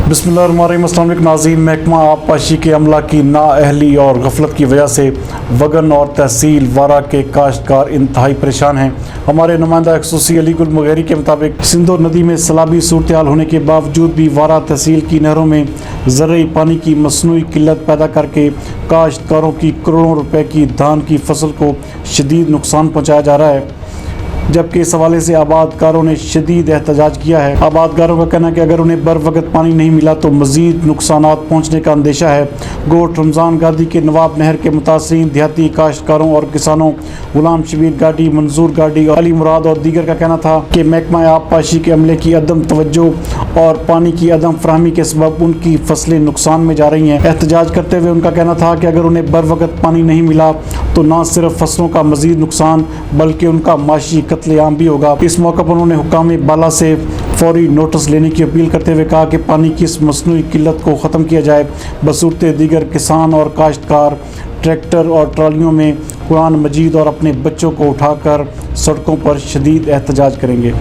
बिस्मिल्लाहिर्रहमानिर्रहीम। अस्सलाम वालेकुम नाज़रीन, महकमा आबपاشी के अमला की नाअहली और गफलत की वजह से वगन और तहसील वारा के काश्तकार इंतहाई परेशान हैं। हमारे नुमाइंदा खसूसी अली गुल मुगैरी के मुताबिक सिंधु नदी में सैलाबी सूरत हाल होने के बावजूद भी वारा तहसील की नहरों में ज़रूरी पानी की मसनूई किल्लत पैदा करके काश्तकारों की करोड़ों रुपए की धान की फसल को शदीद नुकसान पहुँचाया जा रहा है, जबकि इस हवाले से आबादकारों ने शदीद एहतजाज किया है। आबादकारों का कहना है कि अगर उन्हें बर वक्त पानी नहीं मिला तो मज़ीद नुकसानात पहुँचने का अंदेशा है। गोट रमज़ान गादी के नवाब नहर के मुतासरीन देहाती काश्तकारों और किसानों गुलाम शबीर गाड़ी, मंजूर गाड़ी, अली मुराद और दीगर का कहना था कि महकमा आबपاشی के अमले की अदम तवज्जो और पानी की अदम फराहमी के सबब उनकी फसलें नुकसान में जा रही हैं। एहतजाज करते हुए उनका कहना था कि अगर उन्हें बर वक्त पानी नहीं मिला तो न सिर्फ फसलों का मज़ीद नुकसान बल्कि उनका माशी कत्लेआम भी होगा। इस मौके पर उन्होंने हुक्काम बाला से फौरी नोटिस लेने की अपील करते हुए कहा कि पानी की इस मसनूई किल्लत को ख़त्म किया जाए। बसूरत दीगर किसान और काश्तकार ट्रैक्टर और ट्रालियों में कुरान मजीद और अपने बच्चों को उठाकर सड़कों पर शदीद एहतजाज करेंगे।